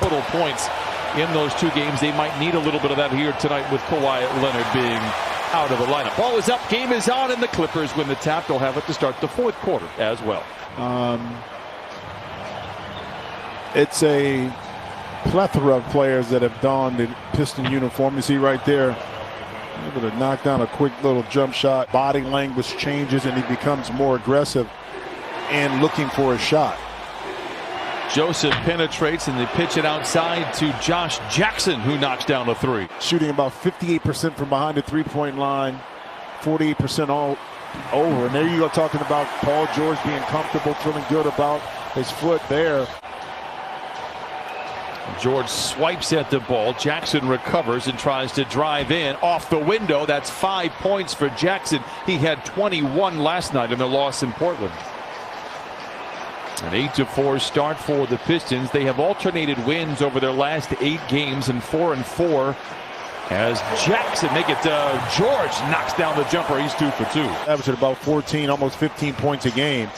total points in those two games. They might need a little bit of that here tonight with Kawhi Leonard being out of the lineup. Ball is up, game is on, and the Clippers win the tap. They'll have it to start the fourth quarter as well. It's a plethora of players that have donned the Piston uniform. You see right there, able to knock down a quick little jump shot. Body language changes and he becomes more aggressive and looking for a shot. Joseph penetrates and they pitch it outside to Josh Jackson, who knocks down a three. Shooting about 58% from behind the three-point line, 48% all over. And there you go, talking about Paul George being comfortable, feeling good about his foot there. George swipes at the ball. Jackson recovers and tries to drive in off the window. That's 5 points for Jackson. He had 21 last night in the loss in Portland. An 8-4 start for the Pistons. They have alternated wins over their last 8 games and 4-4. As Jackson George knocks down the jumper. He's 2 for 2. Averaging about 14, almost 15 points a game.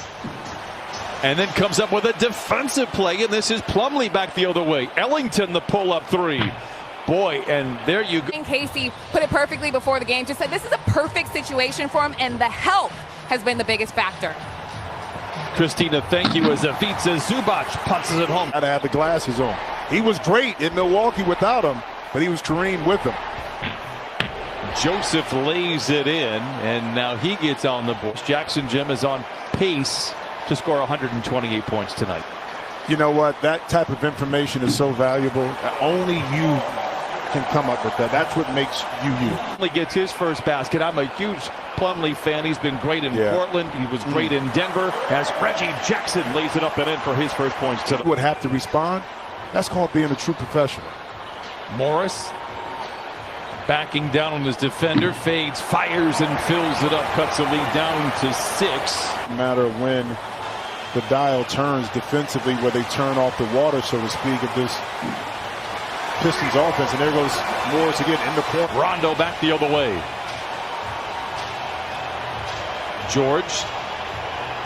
And then comes up with a defensive play, and this is Plumlee back the other way. Ellington the pull-up three. Boy, and there you go. Casey put it perfectly before the game. Just said this is a perfect situation for him, and the health has been the biggest factor. Christina, thank you, as Ivica Zubac punches it home. Had to have the glasses on. He was great in Milwaukee without him, but he was Kareem with him. Joseph lays it in, and now he gets on the board. Jackson Jim is on pace to score 128 points tonight. You know what? That type of information is so valuable. Only you can come up with that. That's what makes you you. Plumlee gets his first basket. I'm a huge Plumlee fan. He's been great in Portland. He was great in Denver. As Reggie Jackson lays it up and in for his first points tonight. Would have to respond. That's called being a true professional. Morris backing down on his defender, fades, fires, and fills it up. Cuts the lead down to 6. No matter when the dial turns defensively, where they turn off the water, so to speak, of this Pistons offense. And there goes Morris again in the corner. Rondo back the other way. George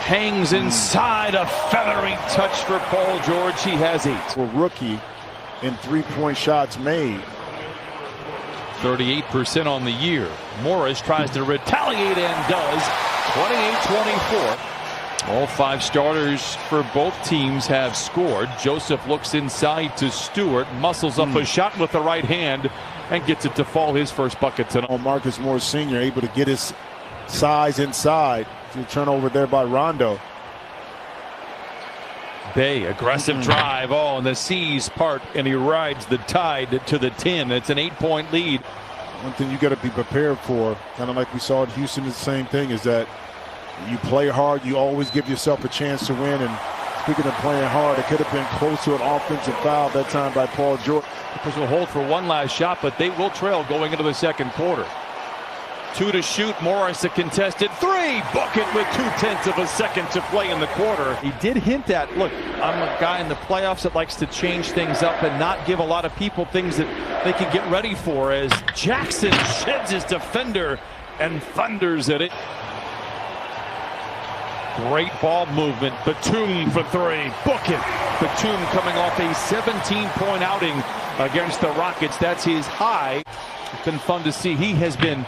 hangs inside, a feathery touch for Paul George. He has 8. For rookie in three-point shots made. 38% on the year. Morris tries to retaliate and does. 28-24. All 5 starters for both teams have scored. Joseph looks inside to Stewart, muscles up a shot with the right hand, and gets it to fall. His first bucket tonight. Marcus Morris Sr. able to get his size inside. To turnover there by Rondo. Bay, aggressive drive. Oh, and the C's part, and he rides the Tide to the 10. It's an 8-point lead. One thing you got to be prepared for, kind of like we saw in Houston, the same thing, is that you play hard, you always give yourself a chance to win. And speaking of playing hard, it could have been close to an offensive foul that time by Paul George. Clippers will hold for one last shot, but they will trail going into the second quarter. 2 to shoot. Morris a contested 3. Bucket with 0.2 of a second to play in the quarter. He did hint at, look, I'm a guy in the playoffs that likes to change things up and not give a lot of people things that they can get ready for, as Jackson sheds his defender and thunders at it. Great ball movement. Batum for 3. Book it. Batum coming off a 17-point outing against the Rockets. That's his high. It's been fun to see. He has been,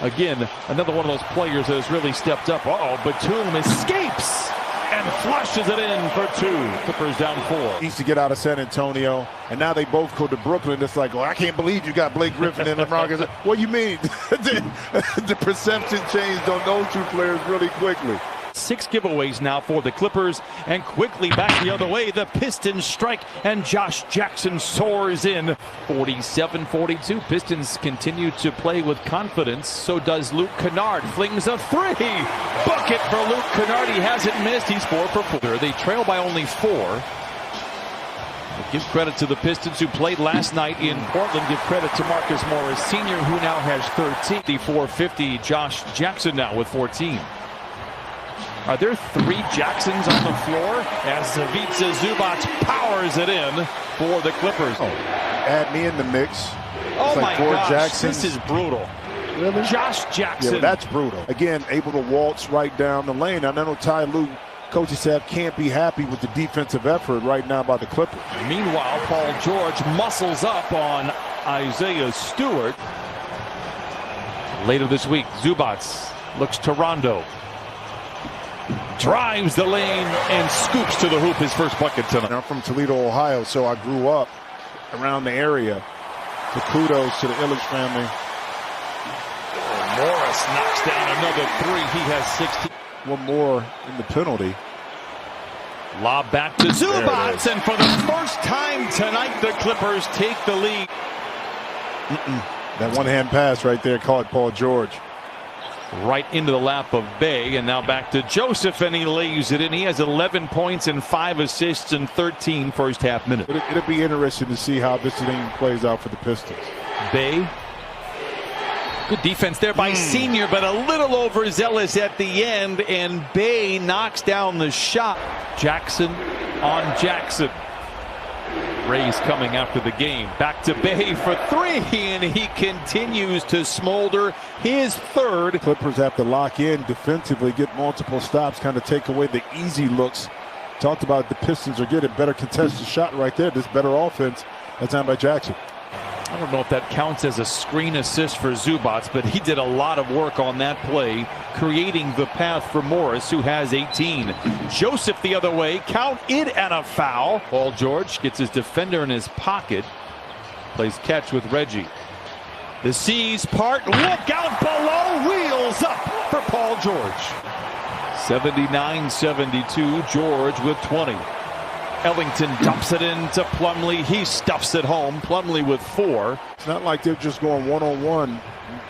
again, another one of those players that has really stepped up. Batum escapes and flushes it in for 2. Clippers down 4. He used to get out of San Antonio, and now they both go to Brooklyn. It's like, well, I can't believe you got Blake Griffin and LeBron. What do you mean? the perception changed on those 2 players really quickly. 6 giveaways now for the Clippers, and quickly back the other way. The Pistons strike, and Josh Jackson soars in. 47-42. Pistons continue to play with confidence. So does Luke Kennard. Flings a 3. Bucket for Luke Kennard. He hasn't missed. He's 4 for 4. They trail by only 4. Give credit to the Pistons, who played last night in Portland. Give credit to Marcus Morris Sr., who now has 13. The 450. Josh Jackson now with 14. Are there 3 Jacksons on the floor as Ivica Zubac powers it in for the Clippers? Add me in the mix. Oh, like my 4 gosh, Jacksons. this is brutal. Really? Josh Jackson. Yeah, that's brutal. Again, able to waltz right down the lane. I know Ty Lue coaching staff can't be happy with the defensive effort right now by the Clippers. Meanwhile, Paul George muscles up on Isaiah Stewart. Later this week, Zubats looks to Rondo. Drives the lane and scoops to the hoop, his first bucket tonight. I'm from Toledo, Ohio, so I grew up around the area. So kudos to the Illich family. Morris knocks down another three. He has 16. One more in the penalty. Lob back to Zubats, and for the first time tonight, the Clippers take the lead. That one-hand pass right there caught Paul George. Right into the lap of Bay, and now back to Joseph, and he lays it in. He has 11 points and 5 assists in 13 first half minutes. It'll be interesting to see how this thing plays out for the Pistons. Bay. Good defense there by Senior, but a little overzealous at the end, and Bay knocks down the shot. Jackson on Jackson. Ray's coming after the game. Back to Bay for three, and he continues to smolder his third. Clippers have to lock in defensively, get multiple stops, kind of take away the easy looks. Talked about the Pistons are getting better contested shot right there. This better offense. That's done by Jackson. I don't know if that counts as a screen assist for Zubats, but he did a lot of work on that play, creating the path for Morris, who has 18. Joseph the other way, count it and a foul. Paul George gets his defender in his pocket, plays catch with Reggie. The C's part, look out below, wheels up for Paul George. 79-72, George with 20. Ellington dumps it into Plumlee. He stuffs it home. Plumlee with 4. It's not like they're just going one-on-one.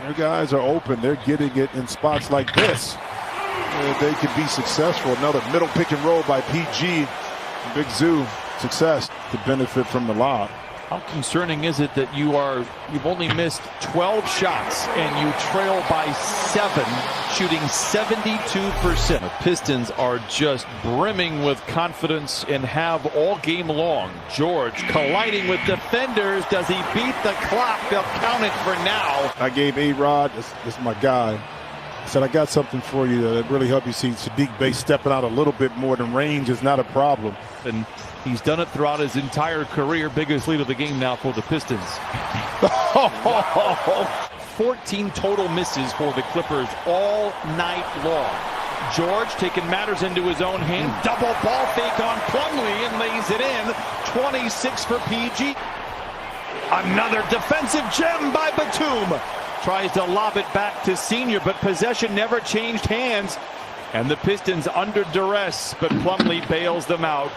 Their guys are open. They're getting it in spots like this. They could be successful. Another middle pick and roll by PG. Big Zoo. Success to benefit from the lob. How concerning is it that you've only missed 12 shots and you trail by 7, shooting 72%. The Pistons are just brimming with confidence and have all game long. George colliding with defenders. Does he beat the clock? They'll count it for now. I gave A-Rod, this is my guy, I said, I got something for you that really help you see Sadiq Bey stepping out a little bit more than range is not a problem. And he's done it throughout his entire career. Biggest lead of the game now for the Pistons. 14 total misses for the Clippers all night long. George taking matters into his own hand. Double ball fake on Plumlee and lays it in. 26 for PG. Another defensive gem by Batum. Tries to lob it back to Senior, but possession never changed hands. And the Pistons under duress, but Plumlee bails them out.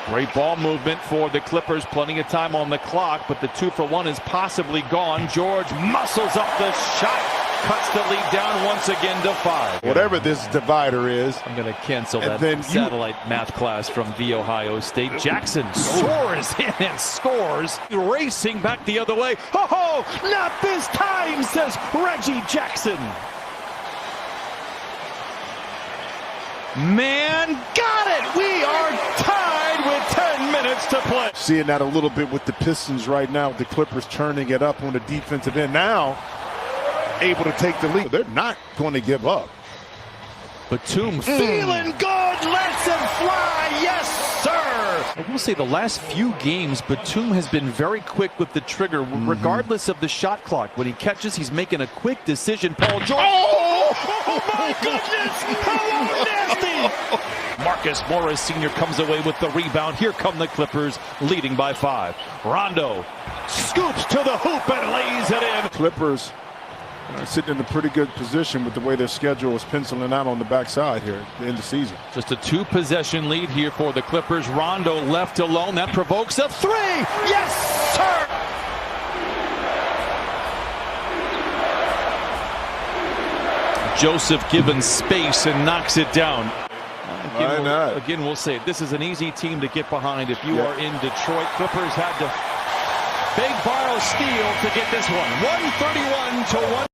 Great ball movement for the Clippers. Plenty of time on the clock, but the 2-for-1 is possibly gone. George muscles up the shot, cuts the lead down once again to 5. Whatever this divider is. I'm going to cancel that satellite math class from the Ohio State. Jackson soars in and scores. Racing back the other way. Oh, not this time, says Reggie Jackson. Man, got it! We are tied with 10 minutes to play. Seeing that a little bit with the Pistons right now, with the Clippers turning it up on the defensive end. Now, able to take the lead. They're not going to give up. Batum feeling good, lets him fly, yes sir! I will say the last few games, Batum has been very quick with the trigger, regardless of the shot clock. When he catches, he's making a quick decision. Paul George. Oh my goodness! How nasty! Marcus Morris Sr. comes away with the rebound. Here come the Clippers, leading by 5. Rondo scoops to the hoop and lays it in. Clippers sitting in a pretty good position with the way their schedule is penciling out on the backside here at the end of the season. Just a 2-possession lead here for the Clippers. Rondo left alone. That provokes a 3. Yes, sir! Joseph given space and knocks it down. Again, we'll say this is an easy team to get behind if you are in Detroit. Clippers had to big borrow steal to get this one. 131 to 1.